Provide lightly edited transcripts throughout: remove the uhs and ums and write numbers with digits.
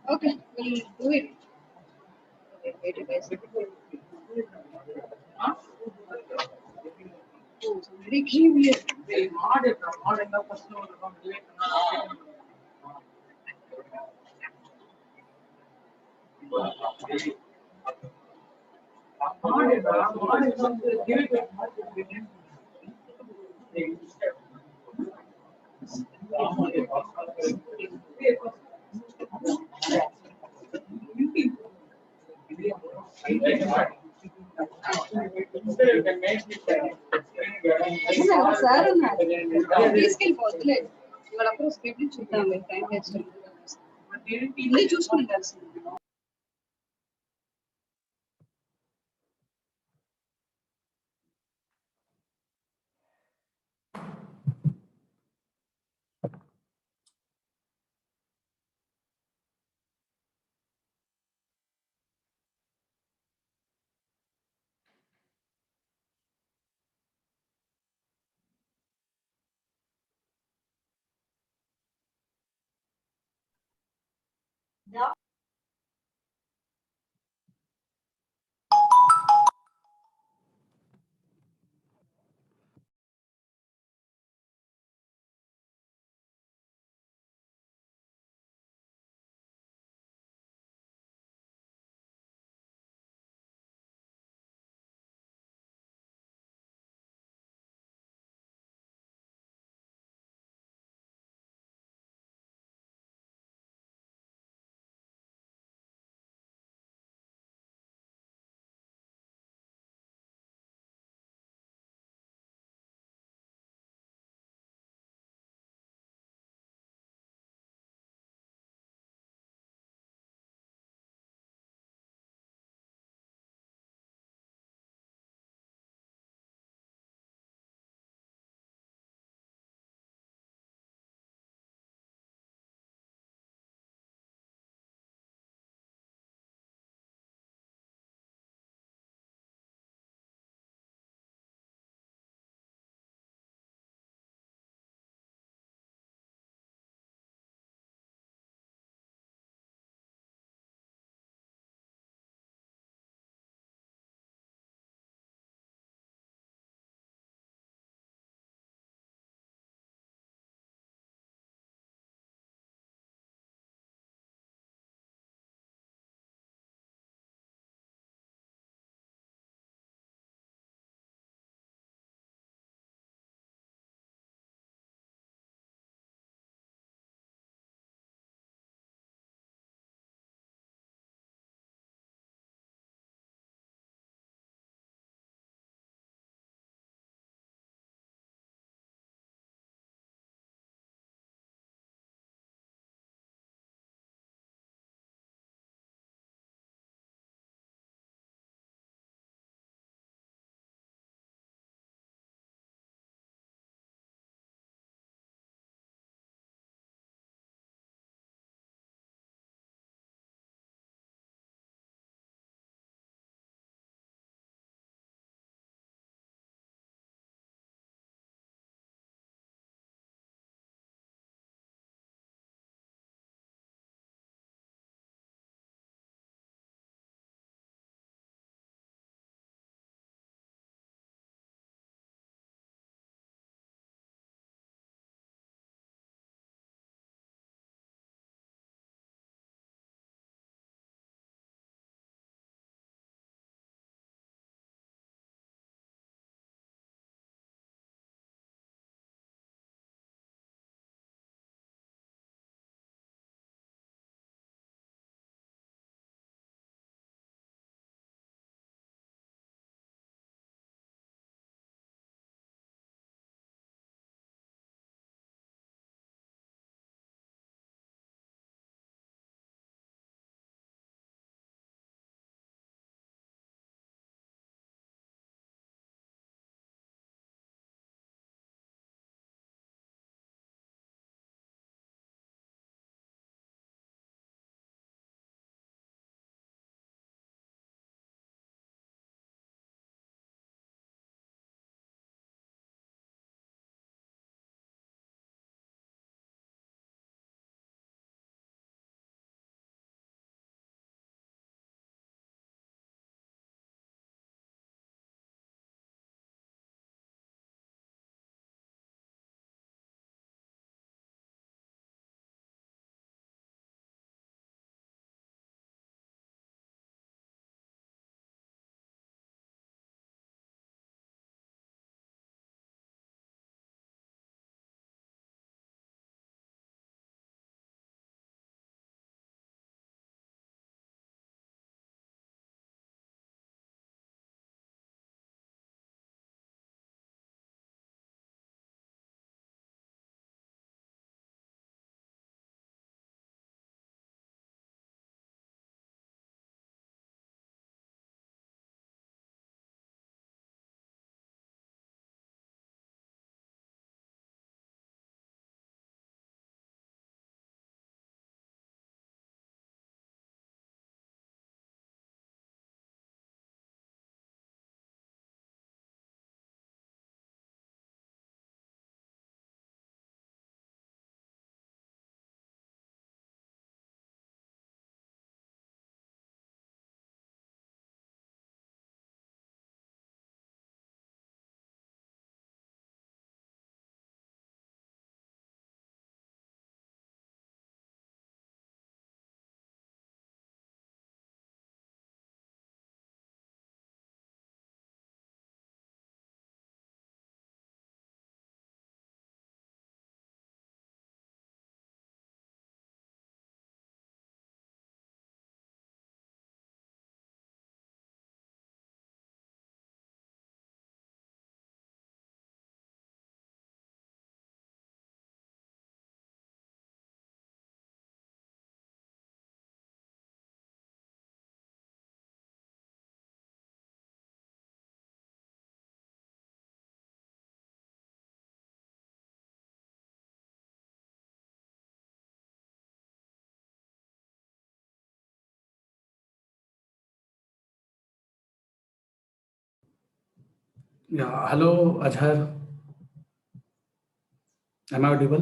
Okay, we'll do it. Okay, wait, guys. Oh, somebody came here. అసలు sir ఉన్నారు తీసుకెళ్ళిపోతులే ఇవాళ అప్పుడు స్క్రిప్ట్ చూద్దాం టైం వేస్ట్ ఇల్లు చూసుకుంటాల్సింది Yeah, hello Ajhar. Am I audible?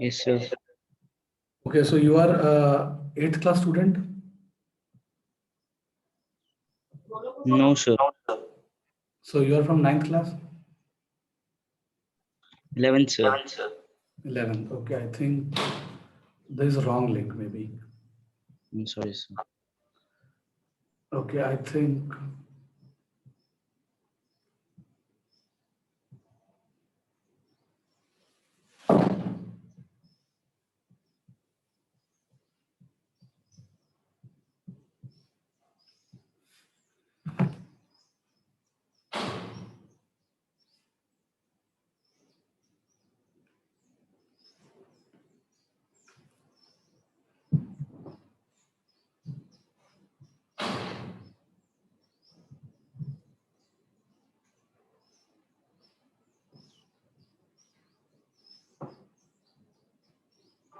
Yes, sir. Okay, so you are eighth class student. No, sir. So you are from ninth class. 11th, sir. 11th. Okay, I think there is a wrong link maybe. I'm sorry, sir. Okay, I think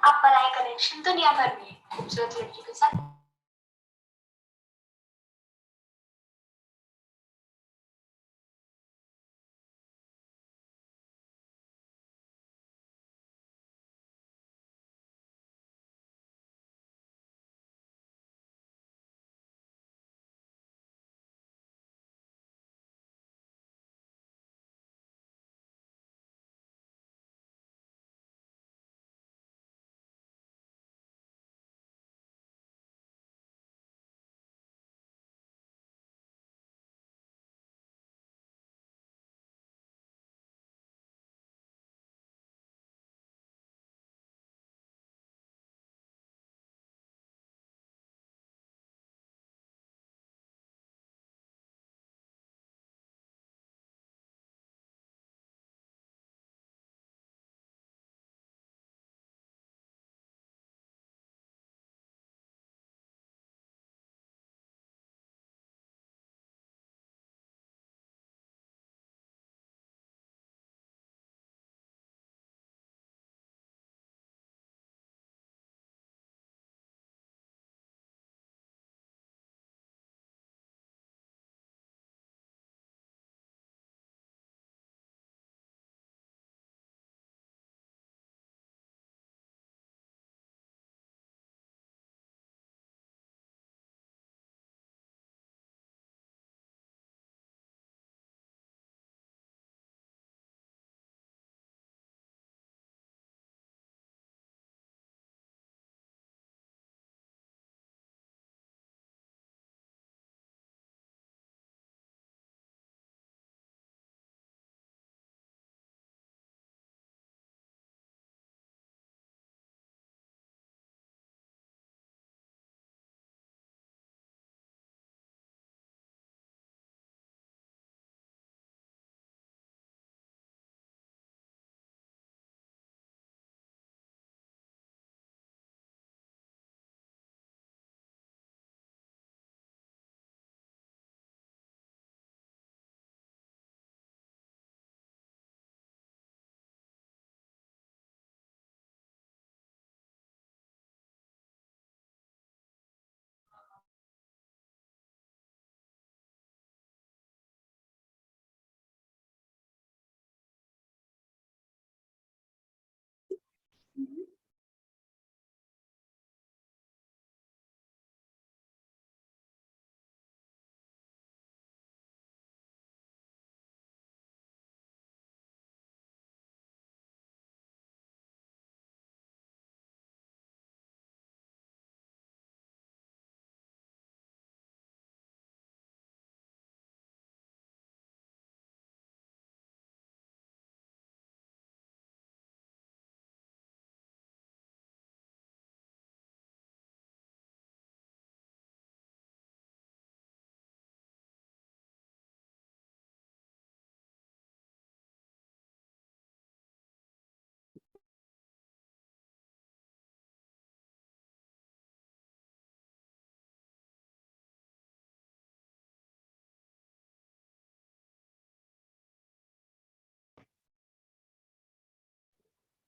आप बनाए connection दुनिया भर में खूबसूरत लड़की के साथ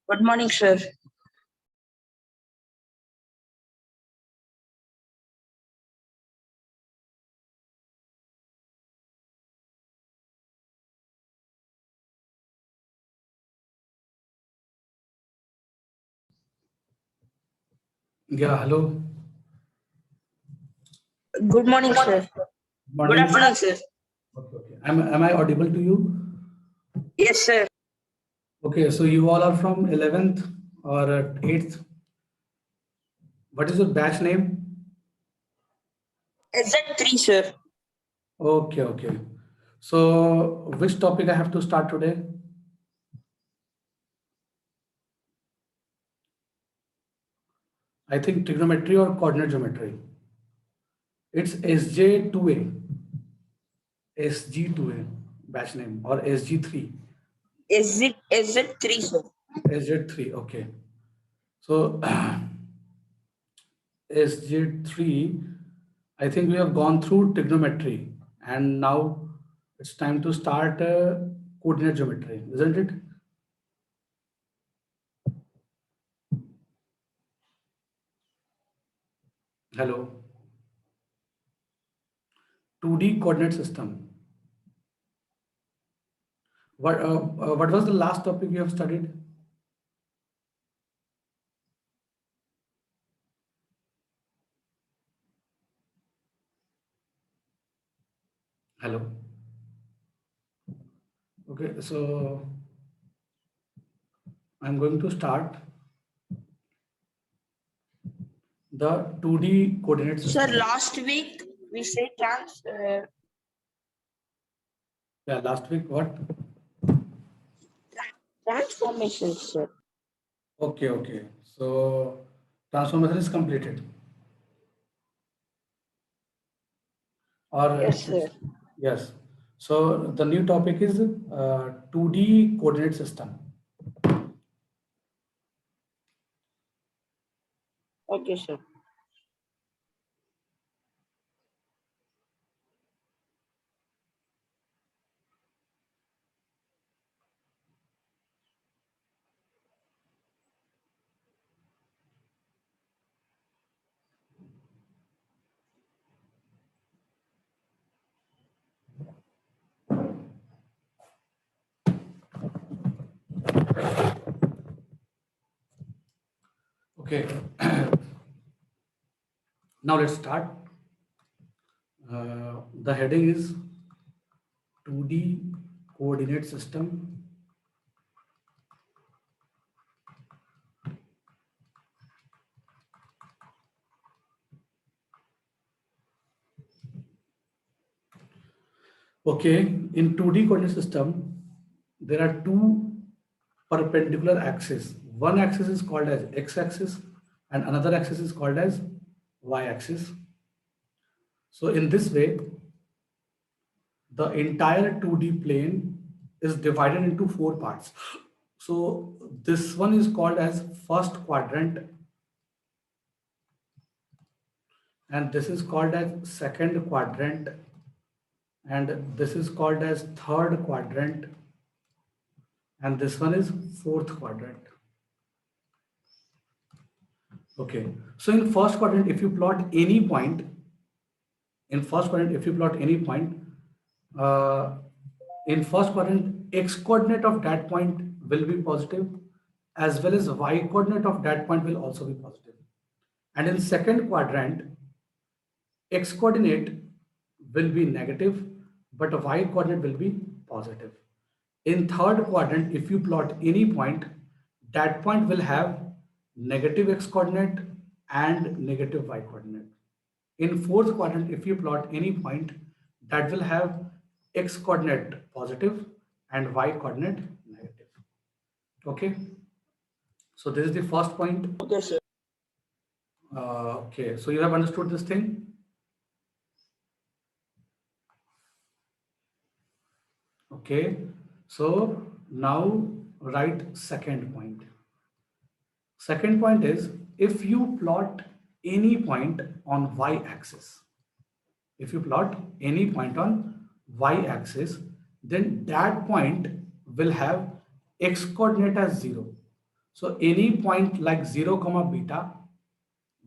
Good morning, sir. Yeah, hello. Good morning, sir. Good Morning. afternoon, sir. Okay, okay. Am I audible to you? Yes, sir. Okay, so you all are from 11th or 8th. What is your batch name? SZ3, sir. Okay, okay. So which topic I have to start today? I think trigonometry or coordinate geometry. It's SJ2A, SG2A batch name or SG3, SZ3, sir. SJ3. Okay. So SJ3, I think we have gone through trigonometry and now it's time to start coordinate geometry, isn't it? Hello. 2D coordinate system. What was the last topic you have studied? Hello. Okay, so I'm going to start the 2D coordinate Sir, system. last week we said Yeah, last week what? transformation, sir. Okay, okay. So transformation is completed. Or Yes, sir. yes. So the new topic is 2D coordinate system. Okay, sir. Okay. Now let's start. The heading is 2D coordinate system. Okay, in 2D coordinate system, there are two perpendicular axes. One axis is called as x-axis and another axis is called as y-axis. So in this way, the entire 2D plane is divided into four parts. So this one is called as first quadrant and this is called as second quadrant and this is called as third quadrant and this one is fourth quadrant. Okay, so in first quadrant, if you plot any point, uh, in first quadrant, x coordinate of that point will be positive, as well as y coordinate of that point will also be positive. And in second quadrant, x coordinate will be negative, but y coordinate will be positive. In third quadrant, if you plot any point, that point will have negative x coordinate and negative y coordinate. In fourth quadrant, if you plot any point, that will have x coordinate positive and y coordinate negative. Okay. So this is the first point. Okay, sir. Okay. So you have understood this thing. Okay. So now write second point. Second point is if you plot any point on y-axis, if you plot any point on y-axis, then that point will have x coordinate as 0. So any point like 0 comma beta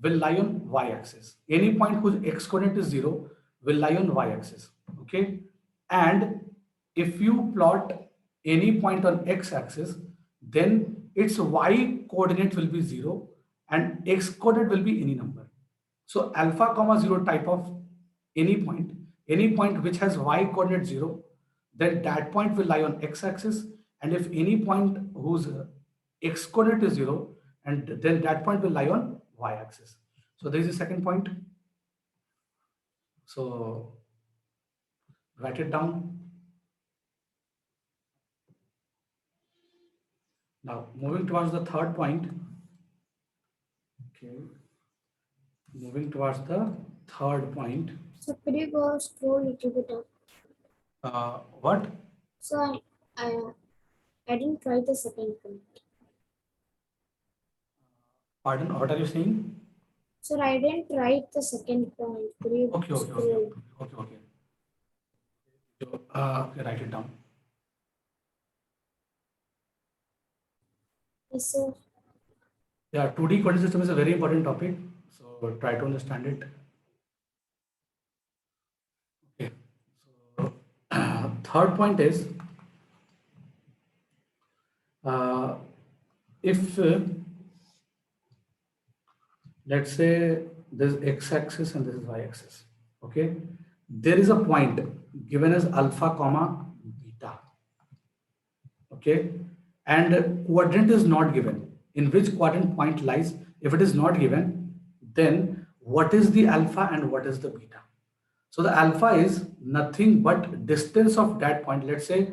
will lie on y-axis. Any point whose x coordinate is 0 will lie on y-axis. Okay. And if you plot any point on x-axis, then its y coordinate will be 0 and x coordinate will be any number. So alpha comma 0 type of any point which has y coordinate 0, then that point will lie on x axis. And if any point whose x coordinate is 0, and then that point will lie on y axis. So there is a second point. So write it down. Now moving towards the third point. Okay. Moving towards the third point. So could you go scroll a little bit up? What? So I didn't try the second point. Pardon? What are you saying? Sir, I didn't write the second point. Could you Okay. scroll? Okay. So, okay, write it down. Yes, sir. Yeah, 2D coordinate system is a very important topic. So try to understand it. Okay. So third point is if let's say this is x-axis and this is y-axis. Okay, there is a point given as alpha comma beta. Okay, and quadrant is not given. In which quadrant point lies? If it is not given, then what is the alpha and what is the beta? So the alpha is nothing but distance of that point. Let's say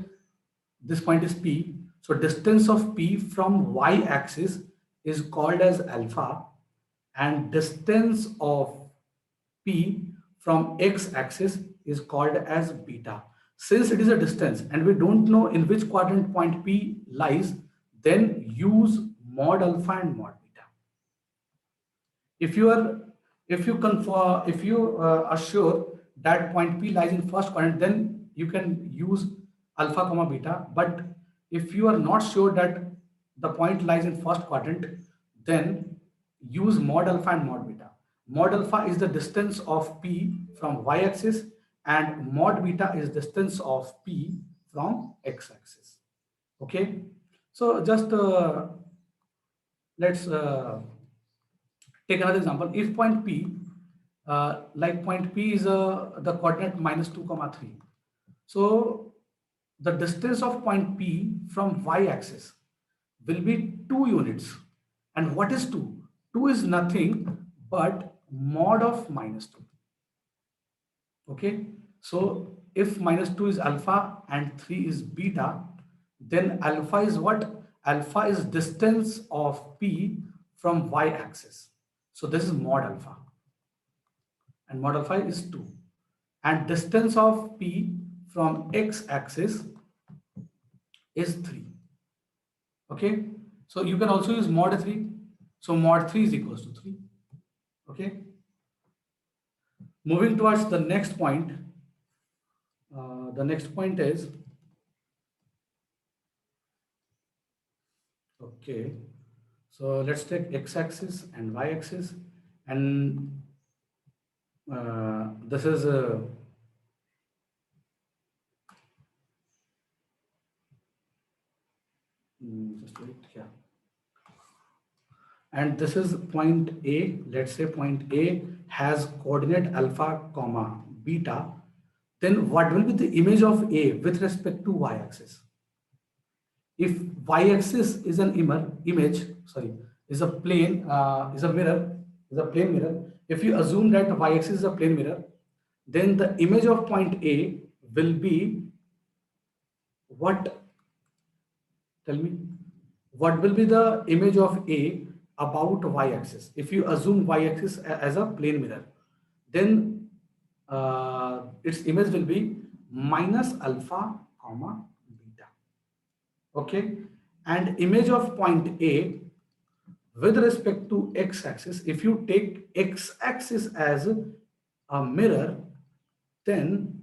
this point is P. So distance of P from y-axis is called as alpha, and distance of P from x-axis is called as beta. Since it is a distance and we don't know in which quadrant point P lies, then use mod alpha and mod beta. If you are sure that point P lies in first quadrant, then you can use alpha comma beta. But if you are not sure that the point lies in first quadrant, then use mod alpha and mod beta. Mod alpha is the distance of P from y-axis, and mod beta is distance of P from x-axis. Okay, so just let's take another example. If point P, like point P is the coordinate -2, 3. So the distance of point P from y-axis will be 2 units. And what is 2? 2 is nothing but mod of -2. Okay, so if -2 is alpha and 3 is beta, then alpha is what? Alpha is distance of P from y-axis. So this is mod alpha, and mod alpha is 2. And distance of P from x-axis is 3. Okay, so you can also use mod 3. So mod 3 is equals to 3. Okay, moving towards the next point. The next point is, okay, so let's take x-axis and y-axis, and this is just wait, yeah. And this is point A. Let's say point A has coordinate alpha comma beta. Then what will be the image of A with respect to y-axis? If y-axis is an is a plane, is a plane mirror. If you assume that y-axis is a plane mirror, then the image of point A will be what? Tell me, what will be the image of A about y-axis? If you assume y-axis as a plane mirror, then its image will be minus alpha comma beta. Okay, and image of point A with respect to x-axis, if you take x-axis as a mirror, then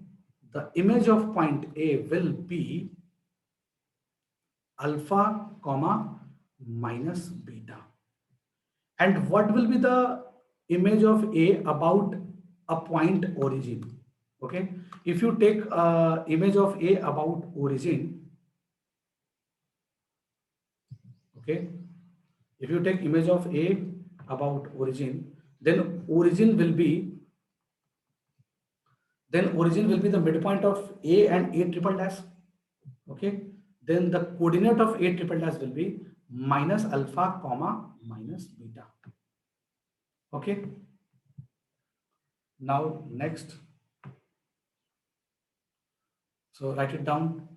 the image of point A will be alpha comma minus beta. And what will be the image of A about a point origin? Okay, if you take image of A about origin, okay, if you take image of A about origin, then origin will be the midpoint of A and A triple dash. Okay, then the coordinate of A triple dash will be minus alpha comma minus beta. Okay, now next, so write it down.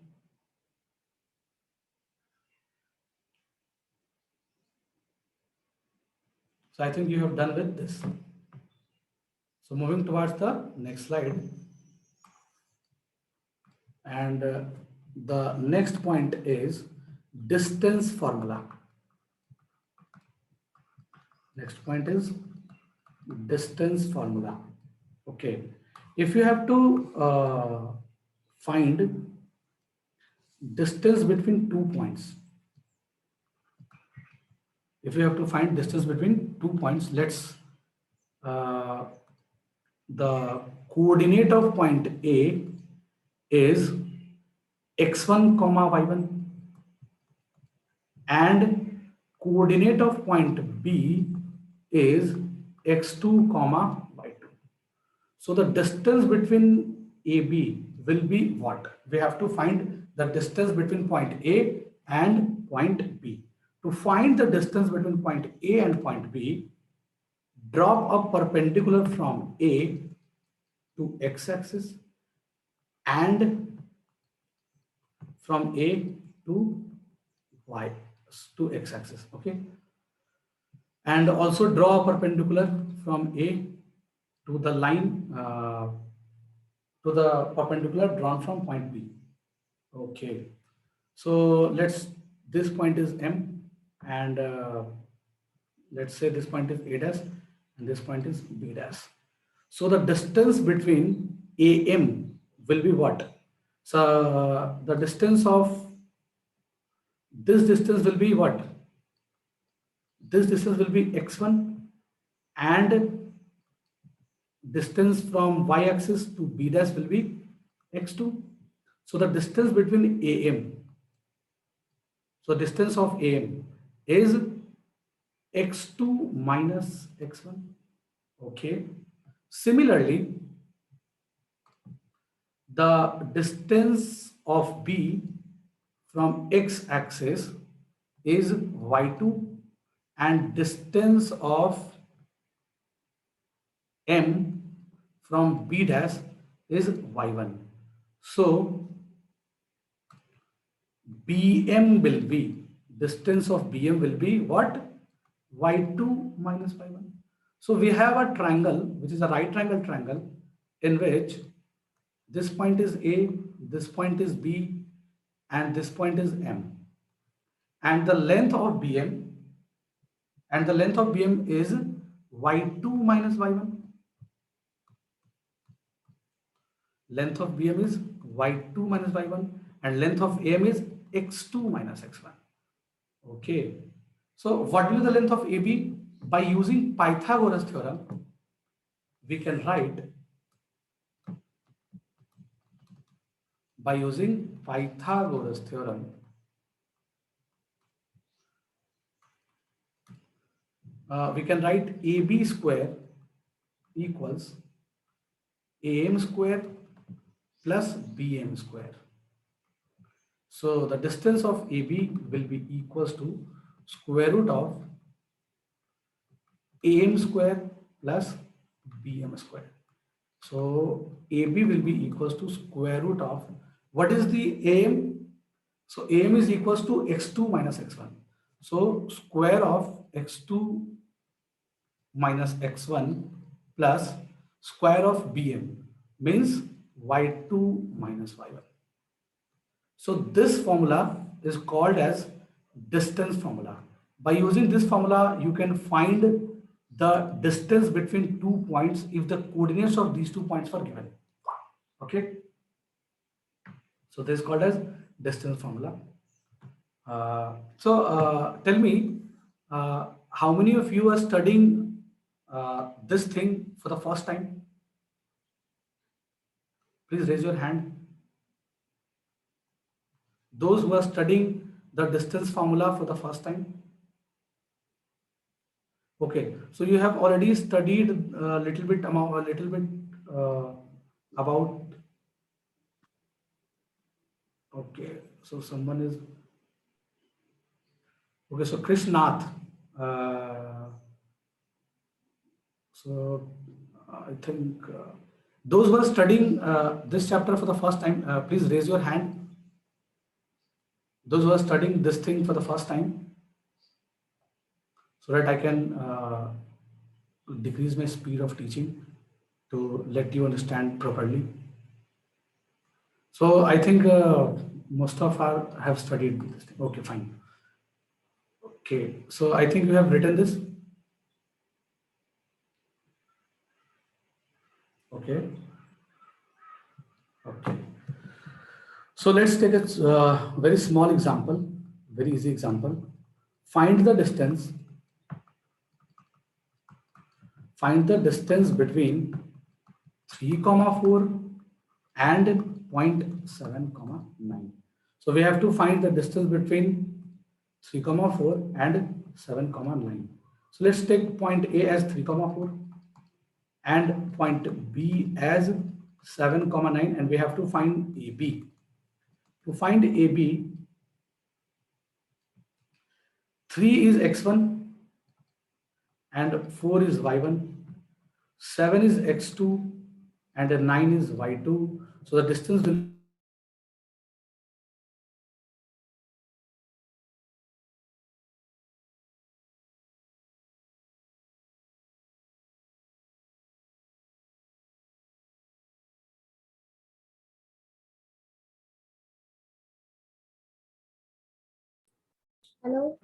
So I think you have done with this. So moving towards the next slide, and the next point is distance formula. Next point is distance formula. Okay, if you have to find distance between 2 points, let's the coordinate of point A is x1 comma y1 and coordinate of point B is x2 comma y2. So the distance between AB will be what? We have to find the distance between point A and point B. To find the distance between point A and point B, drop a perpendicular from A to x-axis and from A to y to x-axis. Okay, and also draw a perpendicular from A to the line to the perpendicular drawn from point B. Okay, so this point is M, and let's say this point is A dash and this point is B dash. So the distance between AM will be what? So the distance of this distance will be what? This distance will be x1 and distance from y-axis to B dash will be x2. So the distance between AM, so distance of AM is x2 minus x1. Okay. Similarly, the distance of B from x-axis is y2 and distance of M from B dash is y1. So BM will be, distance of BM will be what? y2 minus y1. So we have a triangle which is a right triangle triangle in which this point is A, this point is B, and this point is M. And the length of BM is y2 minus y1. Length of BM is y2 minus y1 and length of AM is x2 minus x1. Okay. So what will be the length of AB? By using Pythagoras theorem, we can write by using Pythagoras theorem, we can write AB square equals AM square plus BM square. So the distance of AB will be equals to square root of AM square plus BM square. So AB will be equals to square root of, what is the AM? So AM is equals to x2 minus x1. So square of x2 minus x1 plus square of BM means y2 minus y1. So this formula is called as distance formula. By using this formula, you can find the distance between 2 points if the coordinates of these 2 points are given. Okay. So this is called as distance formula. Tell me, how many of you are studying this thing for the first time? Please raise your hand. Those who are studying the distance formula for the first time. Okay, so you have already studied a little bit about. Okay, so someone is okay. So Krishnath. Uh, so I think those who are studying this chapter for the first time, please raise your hand. Those who are studying this thing for the first time, so that I can decrease my speed of teaching to let you understand properly. So I think most of our have studied this thing. Okay, fine. Okay, so I think you have written this. Okay. Okay. So let's take a very small example, very easy example. Find the distance. Find the distance between 3, comma 4 and point 7, comma 9. So we have to find the distance between 3, comma 4 and 7, comma 9. So let's take point A as 3, comma 4 and point B as 7, comma 9, and we have to find AB. To find AB, 3 is x1 and 4 is y1, 7 is x2 and 9 is y2. So the distance will Hello.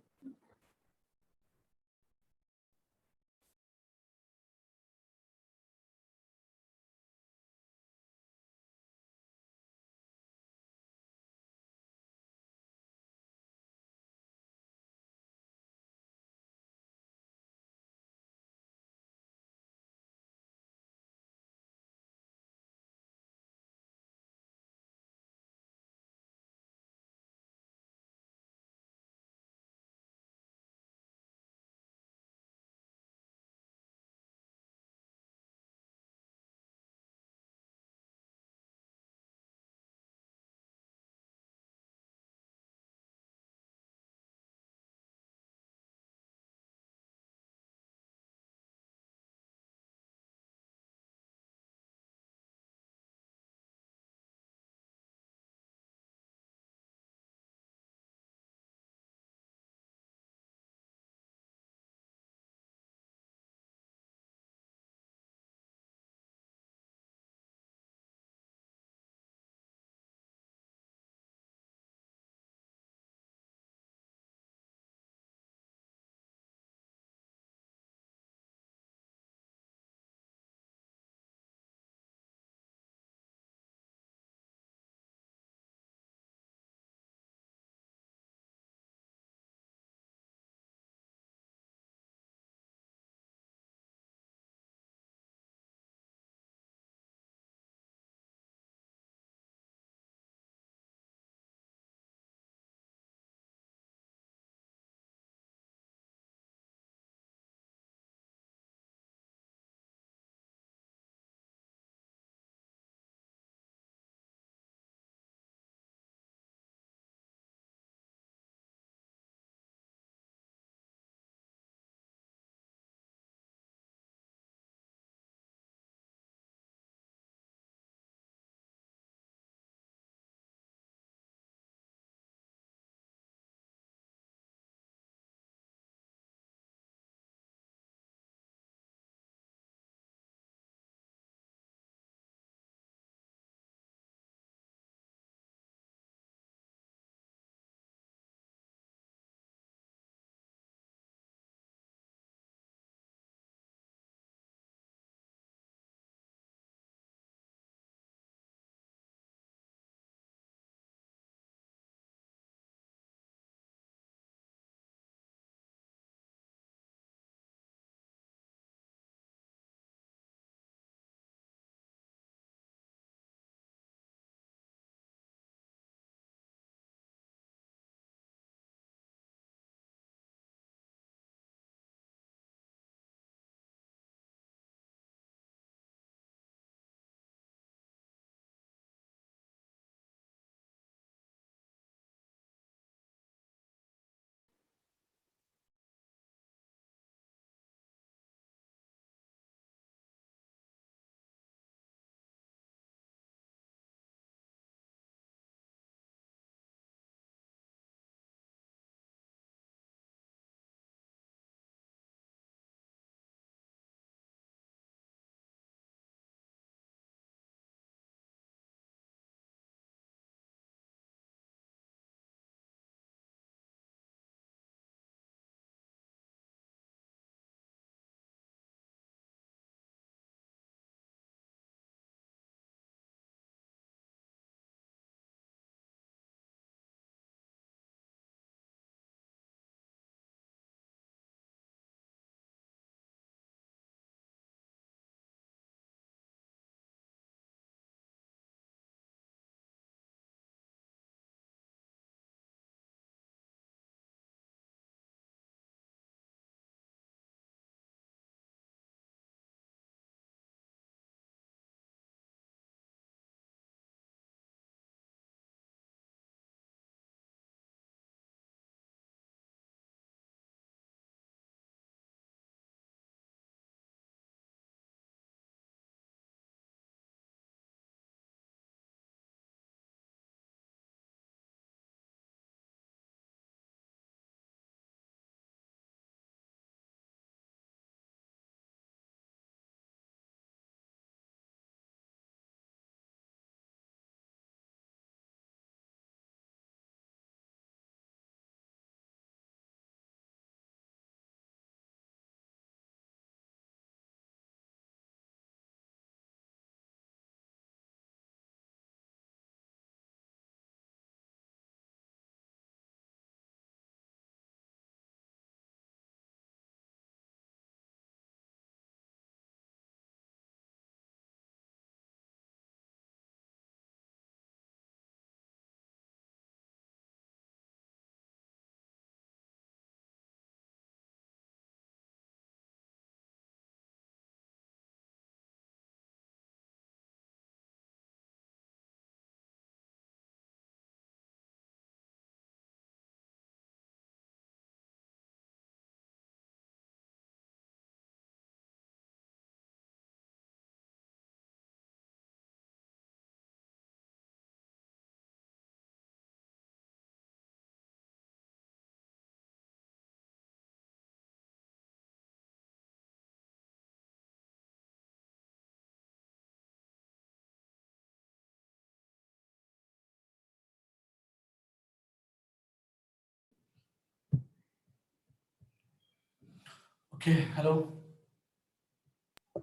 Okay, hello.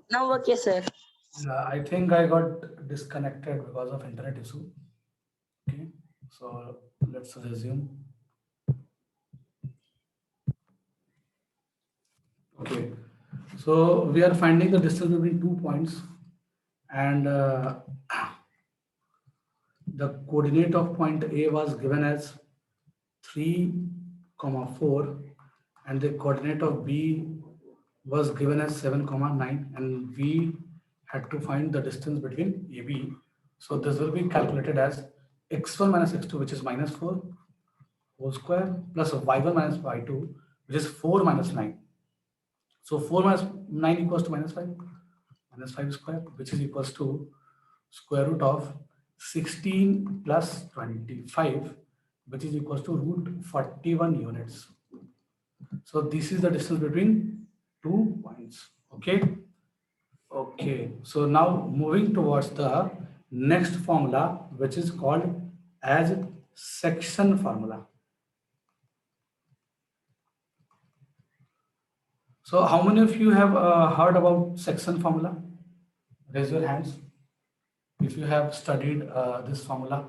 Now okay, sir. I think I got disconnected because of internet issue. Okay, so let's resume. Okay, so we are finding the distance between 2 points, and the coordinate of point A was given as 3, 4, and the coordinate of B was given as 7, 9, and we had to find the distance between AB. So this will be calculated as x1 minus x2, which is -4 whole square, plus y1 minus y2, which is 4 minus 9. So 4 minus 9 equals to minus 5 square, which is equals to square root of 16 plus 25, which is equals to root 41 units. So this is the distance between 2 points. Okay. Okay. So now moving towards the next formula, which is called as section formula. So how many of you have heard about section formula? Raise your hands if you have studied this formula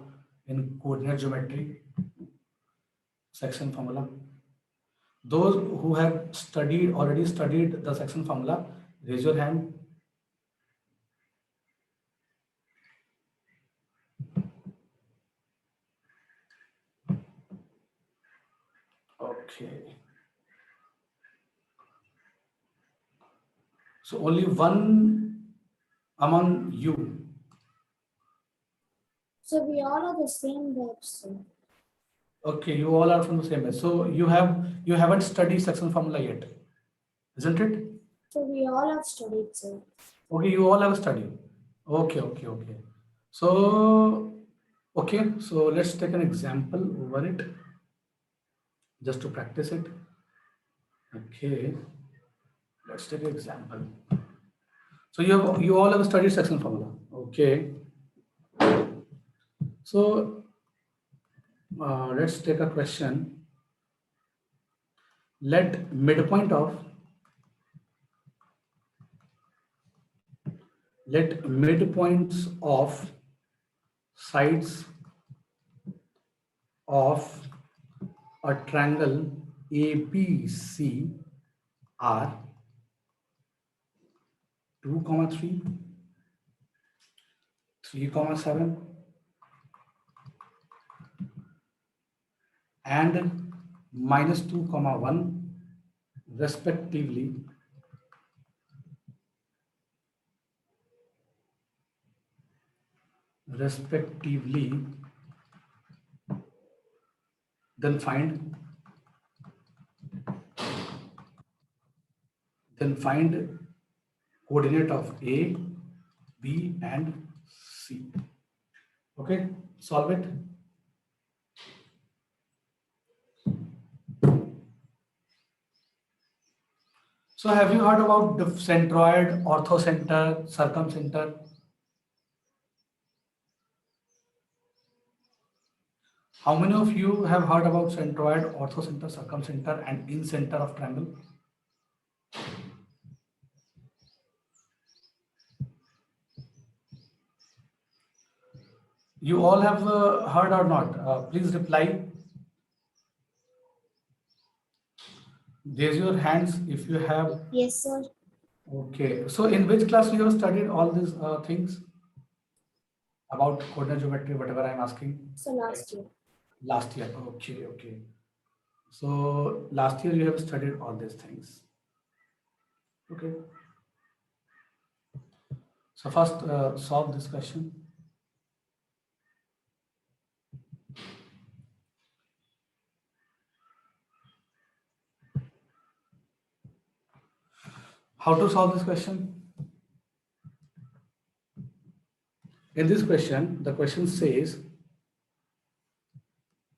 in coordinate geometry. Section formula. Those who have already studied the section formula, raise your hand. Okay. So only one among you. So we all are the same batch, sir. Okay, you all are from the same batch. So you haven't studied section formula yet, isn't it? So we all have studied, sir. Okay, you all have studied. Okay. So let's take an example over it, just to practice it. Okay, let's take an example. So you all have studied section formula. Okay. So let's take a question. Let midpoints of sides of a triangle ABC are 2, 3, 3, 7, and -2, 1 respectively. Then find coordinate of A, B, and C. Okay, solve it. So have you heard about the centroid, orthocenter, circumcenter? How many of you have heard about centroid, orthocenter, circumcenter, and in-center of triangle? You all have heard or not? Please reply. Raise your hands if you have. Yes, sir. Okay. So in which class you have studied all these things about coordinate geometry, whatever I'm asking? So last year. Last year. Okay. So last year you have studied all these things. Okay. So first solve this question. How to solve this question? In this question, the question says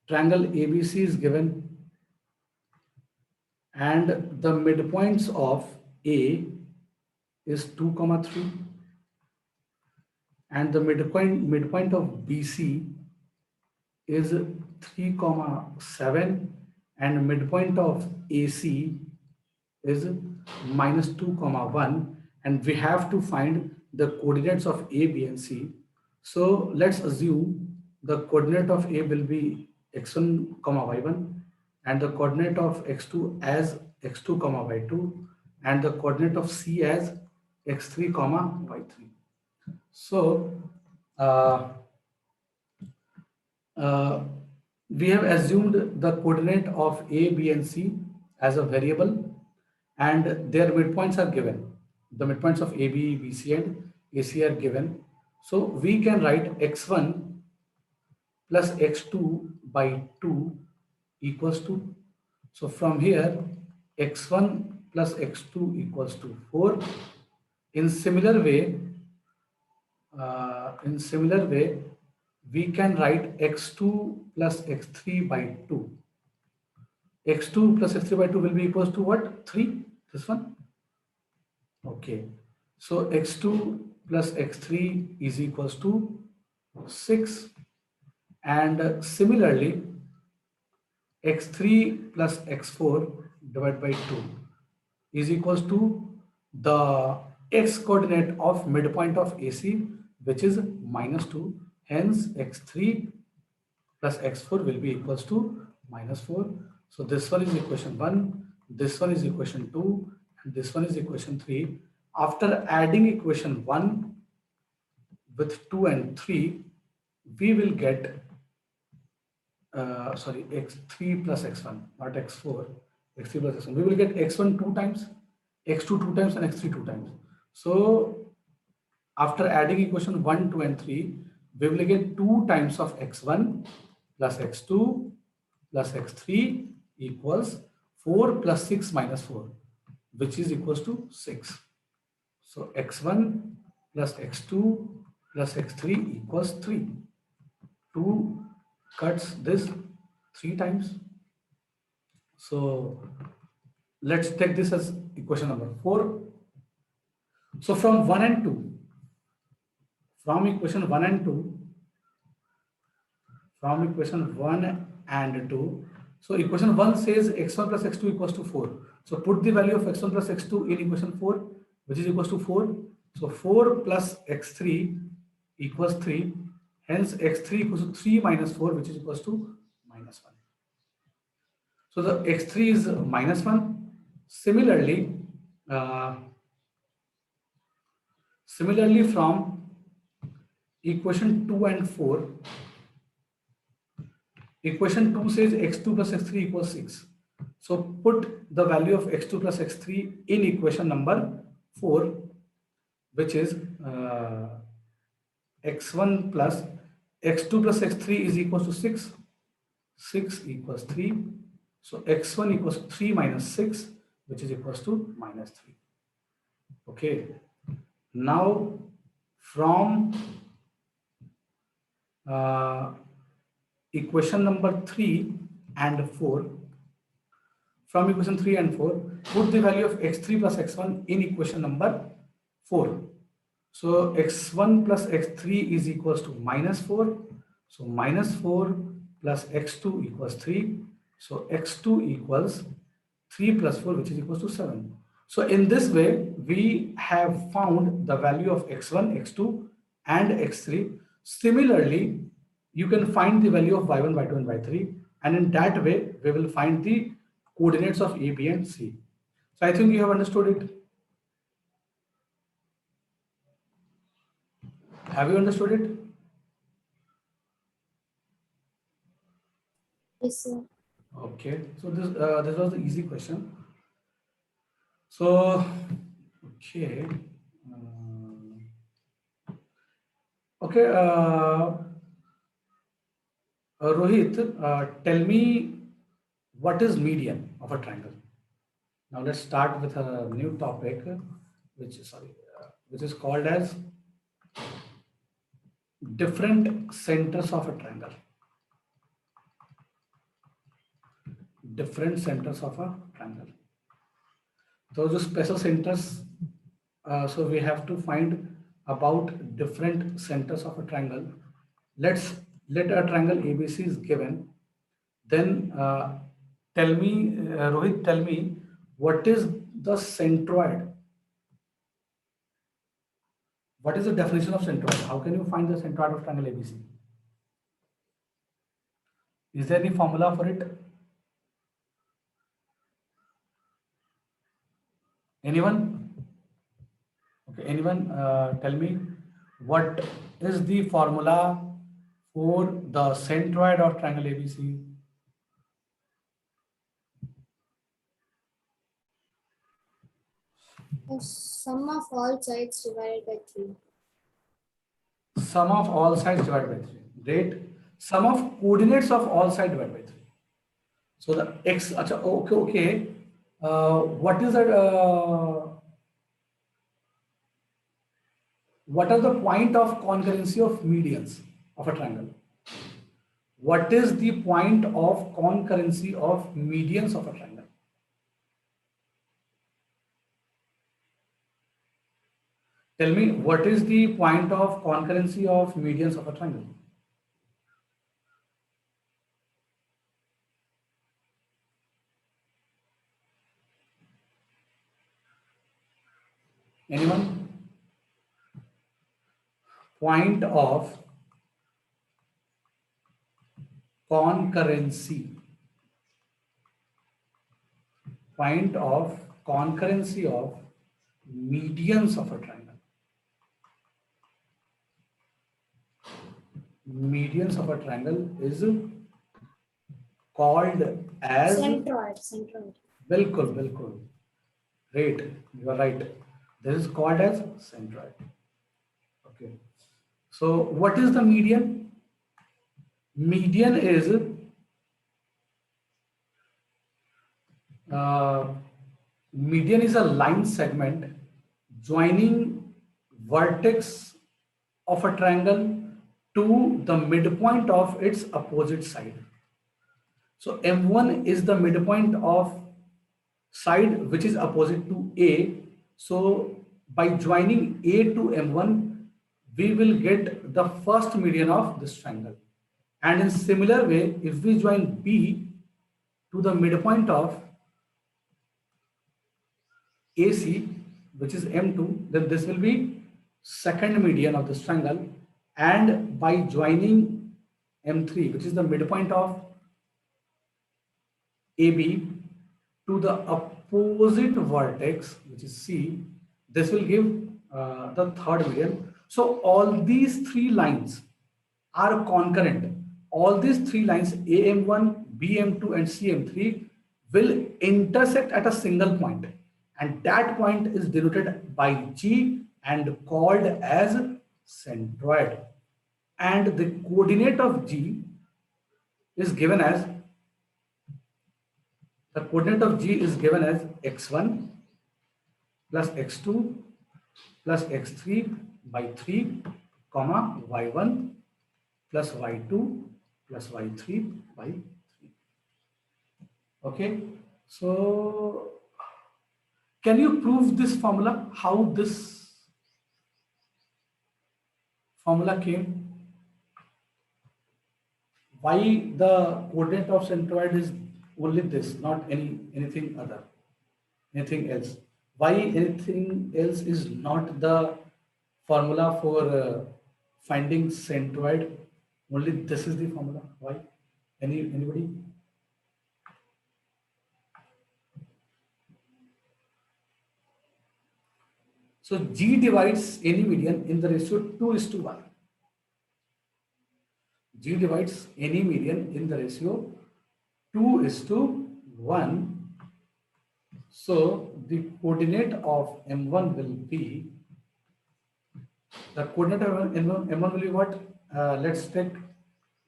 triangle ABC is given and the midpoints of A is 2, 3 and the midpoint of BC is 3, 7 and midpoint of AC is -2, 1, and we have to find the coordinates of A, B, and C. So let's assume the coordinate of A will be x1, y1, and the coordinate of x2 as x2, y2, and the coordinate of C as x3, y3. So uh, we have assumed the coordinate of A, B, and C as a variable, and their midpoints are given. The midpoints of A, B, B, C, and AC are given. So we can write x1 plus x2 by 2 equals to. So from here, x1 plus x2 equals to 4. In similar way, we can write x2 plus x3 by 2. x2 plus x3 by 2 will be equals to what? 3, this one. Okay, so x2 plus x3 is equals to 6, and similarly x3 plus x4 divided by 2 is equals to the x coordinate of midpoint of AC, which is -2. Hence x3 plus x4 will be equals to -4. So this one is equation 1, this one is equation 2, and this one is equation 3. After adding equation 1 with 2 and 3, we will get x3 plus x1, not x4, x3 plus x1. We will get x1 2 times, x2 2 times, and x3 2 times. So after adding equation 1, 2, and 3, we will get 2 times of x1 plus x2 plus x3 equals 4 plus 6 minus 4, which is equals to 6. So x1 plus x2 plus x3 equals 3. 2 cuts this 3 times. So let's take this as equation number 4. So from 1 and 2, from equation 1 and 2, so equation 1 says x1 plus x2 equals to 4. So put the value of x1 plus x2 in equation 4, which is equals to 4. So 4 plus x3 equals 3. Hence x3 equals to 3 minus 4, which is equals to -1. So the x3 is -1. Similarly, from equation 2 and 4, equation 2 says x2 plus x3 equals 6. So put the value of x2 plus x3 in equation number 4, which is x1 plus x2 plus x3 is equals to 6. 6 equals 3. So x1 equals 3 minus 6, which is equals to -3. Okay. Now from equation number 3 and 4, from equation 3 and 4, put the value of x3 plus x1 in equation number 4. So x1 plus x3 is equals to -4. So -4 plus x2 equals 3. So x2 equals 3 plus 4, which is equals to 7. So in this way, we have found the value of x1, x2, and x3. Similarly, you can find the value of y1, y2, and y3. And in that way, we will find the coordinates of A, B, and C. So I think you have understood it. Have you understood it? Yes, sir. Okay. So this was the easy question. So, okay. Rohit, tell me what is median of a triangle? Now let's start with a new topic, which is called as different centers of a triangle. Different centers of a triangle. Those are special centers. So we have to find about different centers of a triangle. Let a triangle ABC is given. Then tell me, Rohit, tell me what is the centroid. What is the definition of centroid? How can you find the centroid of triangle ABC? Is there any formula for it? Anyone? Okay, anyone tell me what is the formula for the centroid of triangle ABC? The sum of all sides divided by 3. Sum of all sides divided by 3. Great. Sum of coordinates of all sides divided by 3. So the x, okay. What is that? What are the point of concurrency of medians of a triangle? What is the point of concurrency of medians of a triangle? Tell me, what is the point of concurrency of medians of a triangle? Anyone? Point of concurrency. Point of concurrency of medians of a triangle. Medians of a triangle is called as Centroid. bilkul. Great, you are right. This is called as centroid. Okay. So what is the median? Median is a line segment joining vertex of a triangle to the midpoint of its opposite side. So M1 is the midpoint of side which is opposite to A. So by joining A to M1, we will get the first median of this triangle. And in similar way, if we join B to the midpoint of AC, which is M2, then this will be second median of this triangle. And by joining M3, which is the midpoint of AB to the opposite vertex, which is C, this will give the third median. So all these three lines are concurrent. All these three lines, AM1, BM2, and CM3, will intersect at a single point, and that point is denoted by G and called as centroid. And the coordinate of G is given as x1 plus x2 plus x3 by 3, comma y1 plus y2 plus y3 by 3. Okay, so can you prove this formula? How this formula came? Why the coordinate of centroid is only this, not anything else? Why anything else is not the formula for finding centroid? Only this is the formula. Why? Anybody? So G divides any median in the ratio 2:1. G divides any median in the ratio 2:1. So the coordinate of M1 will be, the coordinate of M1 will be what? Let's take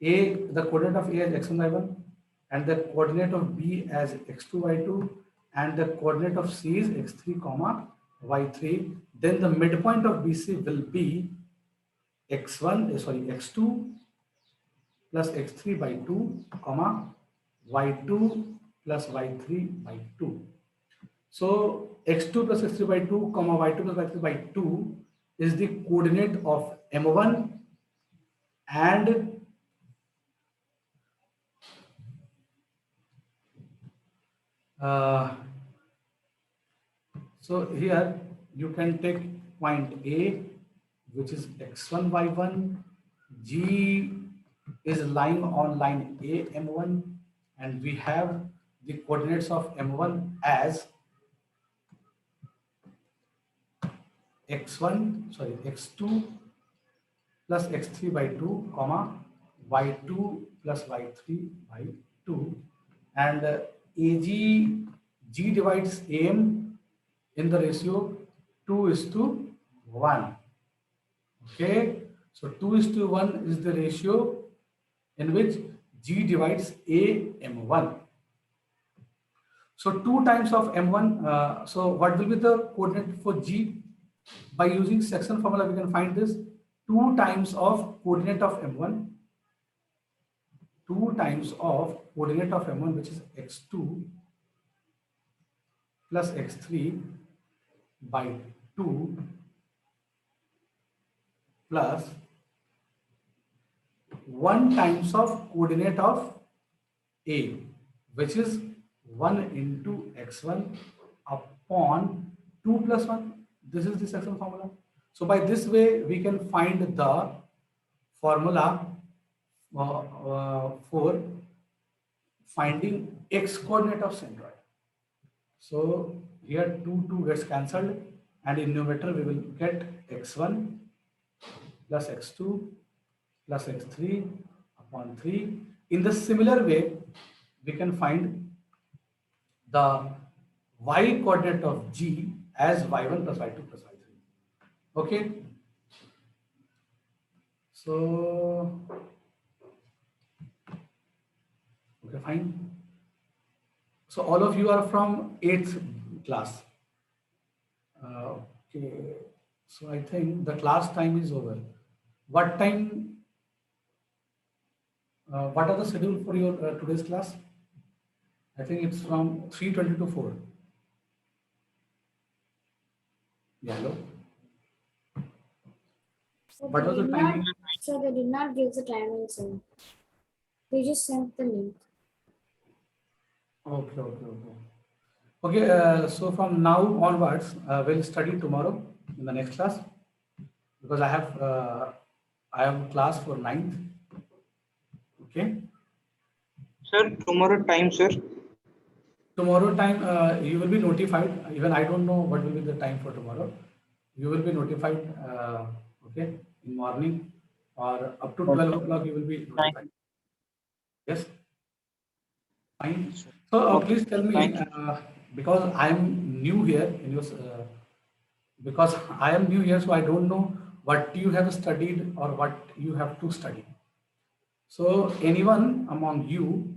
A, the coordinate of A as x1, y1, and the coordinate of B as x2, y2, and the coordinate of C is x3, comma y3. Then the midpoint of BC will be x2 plus x3 by 2, comma y2 plus y3 by 2. So x2 plus x3 by 2, comma y2 plus y3 by 2 is the coordinate of M1 and So here you can take point A, which is x1, y1. G is lying on line A, M1, and we have the coordinates of M1 as x2 plus x3 by 2, comma, y2 plus y3 by 2. And AG, G divides AM in the ratio 2:1. Okay, so 2:1 is the ratio in which G divides AM1. So 2 times of M1, so what will be the coordinate for G? By using section formula, we can find this 2 times of coordinate of M1, 2 times of coordinate of M1, which is x2 plus x3 by 2 plus 1 times of coordinate of A, which is 1 into x1 upon 2 plus 1. This is the section formula. So by this way, we can find the formula for finding x coordinate of centroid. So here 2 gets cancelled, and in numerator we will get x1 plus x2 plus x3 upon 3. In the similar way, we can find the y coordinate of G as y1 plus y2 plus y3. Okay. So, okay, fine. So all of you are from 8th class. Okay. So I think the class time is over. What time? What are the schedule for your today's class? I think it's from 3:20 to 4. Yeah, hello. So What was they the did timing? not, so they did not give the timing, sir. They just sent the link. Okay. Okay, so from now onwards, we'll study tomorrow in the next class, because I have class for 9th. Okay. Sir, tomorrow time, sir. Tomorrow time, you will be notified. Even I don't know what will be the time for tomorrow. You will be notified, okay, in morning or up to 12 o'clock. You will be notified. Yes. Fine. So please tell me, Thank you. because I am new here in your, because I am new here, so I don't know what you have studied or what you have to study. So anyone among you,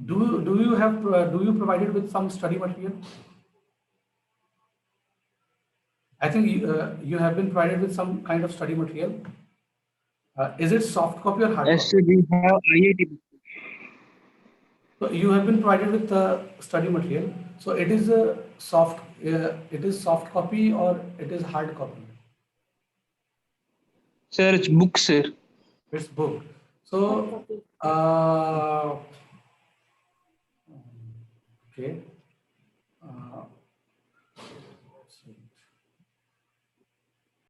do you provided with some study material? I think you have been provided with some kind of study material. Is it soft copy or hard Yes, copy? sir, we have IIT. So you have been provided with study material. So it is a soft copy or it is hard copy? Sir, it's book, sir. It's book. Hard So copy.